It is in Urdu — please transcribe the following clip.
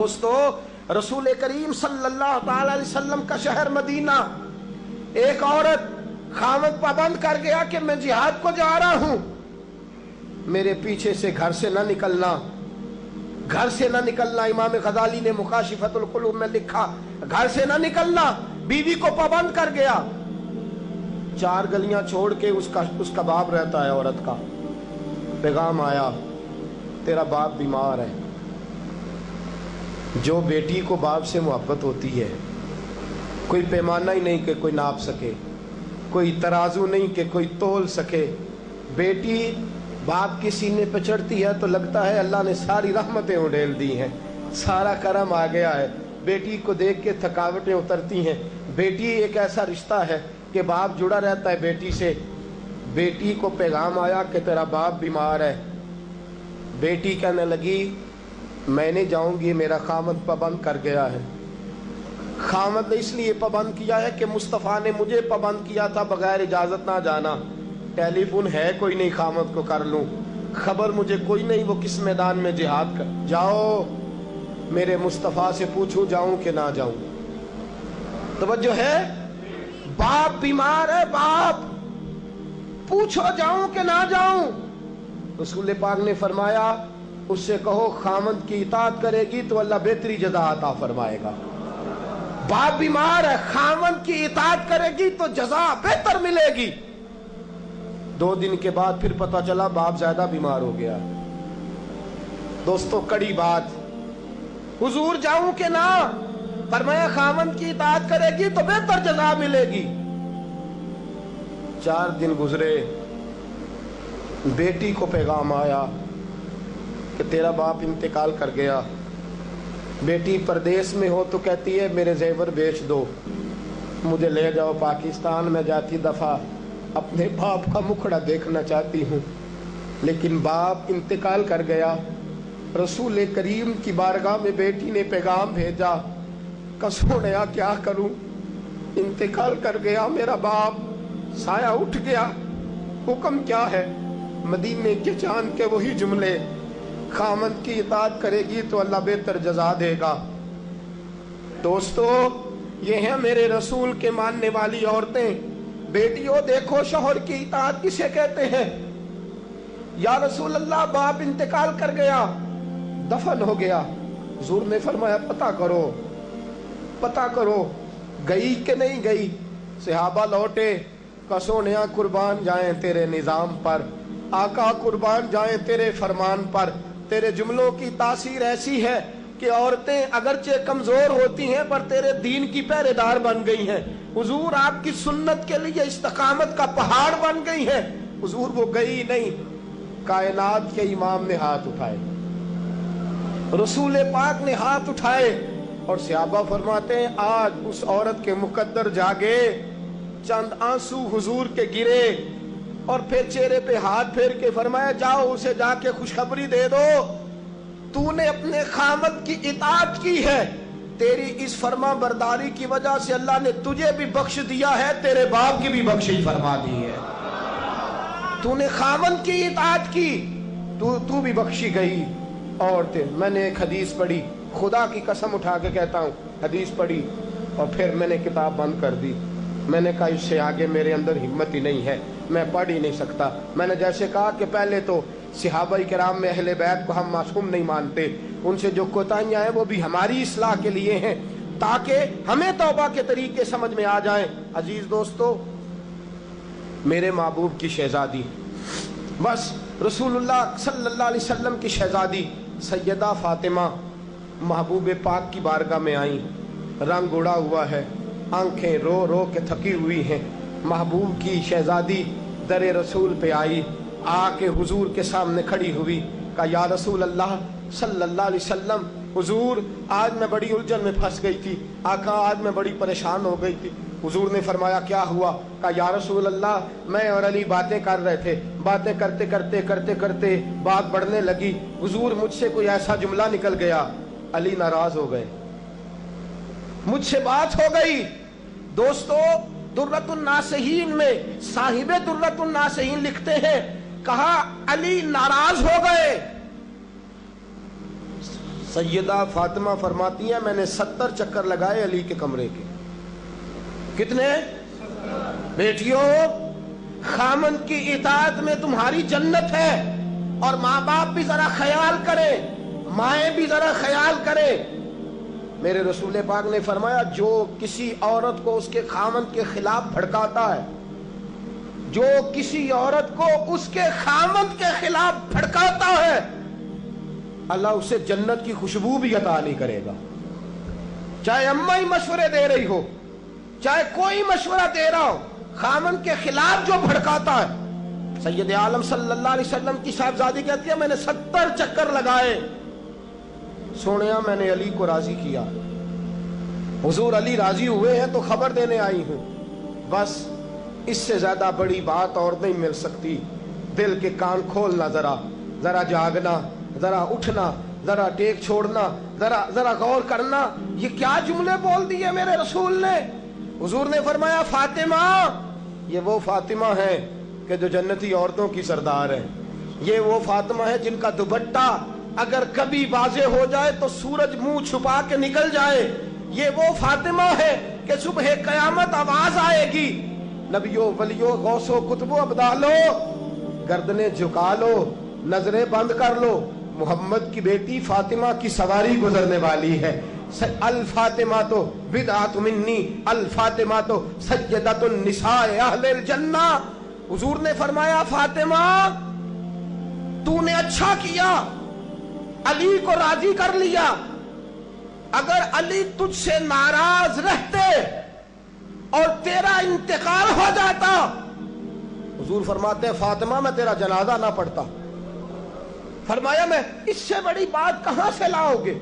دوستو رسول کریم صلی اللہ تعالی علیہ وسلم کا شہر مدینہ، ایک عورت خامد پابند کر گیا کہ میں جہاد کو جا رہا ہوں، میرے پیچھے سے گھر سے نہ نکلنا، گھر سے نہ نکلنا۔ امام غزالی نے مکاشفۃ القلوب میں لکھا گھر سے نہ نکلنا، بیوی کو پابند کر گیا۔ 4 گلیاں چھوڑ کے اس کا باپ رہتا ہے عورت کا، پیغام آیا تیرا باپ بیمار ہے۔ جو بیٹی کو باپ سے محبت ہوتی ہے، کوئی پیمانہ ہی نہیں کہ کوئی ناپ سکے، کوئی ترازو نہیں کہ کوئی تول سکے۔ بیٹی باپ کے سینے پہ چڑھتی ہے تو لگتا ہے اللہ نے ساری رحمتیں اڈیل دی ہیں، سارا کرم آ گیا ہے۔ بیٹی کو دیکھ کے تھکاوٹیں اترتی ہیں۔ بیٹی ایک ایسا رشتہ ہے کہ باپ جڑا رہتا ہے بیٹی سے۔ بیٹی کو پیغام آیا کہ تیرا باپ بیمار ہے۔ بیٹی کہنے لگی میں نہیں جاؤں گی، میرا خامد پابند کر گیا ہے۔ خامد نے اس لیے پابند کیا ہے کہ مصطفیٰ نے مجھے پابند کیا تھا بغیر اجازت نہ جانا۔ ٹیلی فون ہے کوئی نہیں خامد کو کر لوں، خبر مجھے کوئی نہیں وہ کس میدان میں جہاد کر۔ جاؤ میرے مصطفیٰ سے پوچھو جاؤں کہ نہ جاؤں۔ توجہ ہے، باپ بیمار ہے، باپ پوچھو جاؤں کہ نہ جاؤں۔ رسول پاک نے فرمایا اس سے کہو خامد کی اطاعت کرے گی تو اللہ بہتری جزا عطا فرمائے گا۔ باپ بیمار ہے، خامد کی اطاعت کرے گی تو جزا بہتر ملے گی۔ 2 دن کے بعد پھر پتہ چلا باپ زیادہ بیمار ہو گیا۔ دوستو کڑی بات، حضور جاؤں کہ نہ؟ فرمایا خامد کی اطاعت کرے گی تو بہتر جزا ملے گی۔ 4 دن گزرے، بیٹی کو پیغام آیا کہ تیرا باپ انتقال کر گیا۔ بیٹی پردیس میں ہو تو کہتی ہے میرے زیور بیچ دو، مجھے لے جاؤ پاکستان میں، جاتی دفعہ اپنے باپ کا مکھڑا دیکھنا چاہتی ہوں۔ لیکن باپ انتقال کر گیا۔ رسول کریم کی بارگاہ میں بیٹی نے پیغام بھیجا کہ سونیا کیا کروں، انتقال کر گیا میرا باپ، سایہ اٹھ گیا، حکم کیا ہے؟ مدینے کے چاند کے وہی جملے، خامد کی اطاعت کرے گی تو اللہ بہتر جزا دے گا۔ دوستو یہ ہیں میرے رسول کے ماننے والی عورتیں۔ بیٹیوں دیکھو شوہر کی اطاعت کسے کہتے ہیں۔ یا رسول اللہ باپ انتقال کر گیا، دفن ہو گیا۔ حضور نے فرمایا پتہ کرو گئی کہ نہیں گئی۔ صحابہ لوٹے، کسونیا قربان جائیں تیرے نظام پر، آقا قربان جائیں تیرے فرمان پر۔ تیرے جملوں کی تاثیر ایسی ہے کہ عورتیں اگرچہ کمزور ہوتی ہیں پر تیرے دین کی پہرے دار بن گئی ہیں۔ حضور آپ کی سنت کے لیے استقامت کا پہاڑ بن گئی ہیں۔ حضور وہ گئی نہیں، کائنات کے امام نے ہاتھ اٹھائے، رسول پاک نے ہاتھ اٹھائے، اور صحابہ فرماتے ہیں آج اس عورت کے مقدر جاگے، چند آنسو حضور کے گرے، اور پھر چہرے پہ ہاتھ پھیر کے فرمایا جاؤ اسے جا کے خوشخبری دے دو، تو نے اپنے خامد کی اطاعت کی ہے، تیری اس فرما برداری کی وجہ سے اللہ نے تجھے بھی بخش دیا ہے، تیرے باپ کی بھی بخشش فرما دی ہے۔ تو نے خامد کی اطاعت کی تو بھی بخشی گئی۔ عورتیں، میں نے ایک حدیث پڑھی، خدا کی قسم اٹھا کے کہتا ہوں، حدیث پڑھی اور پھر میں نے کتاب بند کر دی۔ میں نے کہا اس سے آگے میرے اندر ہمت ہی نہیں ہے، میں پڑھ ہی نہیں سکتا۔ میں نے جیسے کہا کہ پہلے تو صحابہ کرام میں اہل بیت کو ہم معصوم نہیں مانتے، ان سے جو کوتاہیاں ہیں وہ بھی ہماری اصلاح کے لیے ہیں تاکہ ہمیں توبہ کے طریقے سمجھ میں آ جائیں۔ عزیز دوستو، میرے محبوب کی شہزادی، بس رسول اللہ صلی اللہ علیہ وسلم کی شہزادی سیدہ فاطمہ محبوب پاک کی بارگاہ میں آئیں، رنگ اڑا ہوا ہے، آنکھیں رو رو کے تھکی ہوئی ہیں۔ محبوب کی شہزادی در رسول پہ آئی، آ کے حضور کے سامنے کھڑی ہوئی، کہا یا رسول اللہ صلی اللہ علیہ وسلم، حضور آج میں بڑی الجھن میں پھنس گئی تھی، آقا آج میں بڑی پریشان ہو گئی تھی۔ حضور نے فرمایا کیا ہوا؟ کہا یا رسول اللہ میں اور علی باتیں کر رہے تھے، باتیں کرتے کرتے بات بڑھنے لگی، حضور مجھ سے کوئی ایسا جملہ نکل گیا، علی ناراض ہو گئے، مجھ سے بات ہو گئی۔ دوستو درۃ الناصحین میں صاحب درۃ الناصحین لکھتے ہیں، کہا علی ناراض ہو گئے، سیدہ فاطمہ فرماتی ہیں میں نے 70 چکر لگائے علی کے کمرے کے. کتنے؟ بیٹیوں، خامند کی اطاعت میں تمہاری جنت ہے. اور ماں باپ بھی ذرا خیال کرے، مائیں بھی ذرا خیال کرے. میرے رسول پاک نے فرمایا جو کسی عورت کو اس کے خامند کے خلاف بھڑکاتا ہے، جو کسی عورت کو اس کے خامند کے خلاف بھڑکاتا ہے، اللہ اسے جنت کی خوشبو بھی عطا نہیں کرے گا. چاہے اماں ہی مشورے دے رہی ہو، چاہے کوئی مشورہ دے رہا ہو، خامند کے خلاف جو بھڑکاتا ہے. سید عالم صلی اللہ علیہ وسلم کی صاحبزادی کہتی ہے میں نے 70 چکر لگائے، سونیا میں نے علی کو راضی کیا. حضور علی راضی ہوئے ہیں تو خبر دینے آئی ہوں. بس اس سے زیادہ بڑی بات اور نہیں مل سکتی. دل کے کان کھولنا، ذرا جاگنا، ذرا اٹھنا، ذرا ٹیک چھوڑنا، ذرا غور کرنا. یہ کیا جملے بول دیے میرے رسول نے. حضور نے فرمایا فاطمہ، یہ وہ فاطمہ ہے کہ جو جنتی عورتوں کی سردار ہے. یہ وہ فاطمہ ہے جن کا دوپٹہ اگر کبھی واضح ہو جائے تو سورج منہ چھپا کے نکل جائے. یہ وہ فاطمہ ہے کہ صبح قیامت آواز آئے گی نبیوں ولیوں غوثوں کتبوں ابدالو گردنیں جھکا لو، نظریں بند کر لو، محمد کی بیٹی فاطمہ کی سواری گزرنے والی ہے. الفاطمہ تو بدعت منی، الفاطمہ تو سیدۃ النساء اہل الجنہ. حضور نے فرمایا فاطمہ تو نے اچھا کیا، علی کو راضی کر لیا. اگر علی تجھ سے ناراض رہتے اور تیرا انتقال ہو جاتا، حضور فرماتے ہیں فاطمہ میں تیرا جنازہ نہ پڑھتا. فرمایا میں اس سے بڑی بات کہاں سے لاؤ گے؟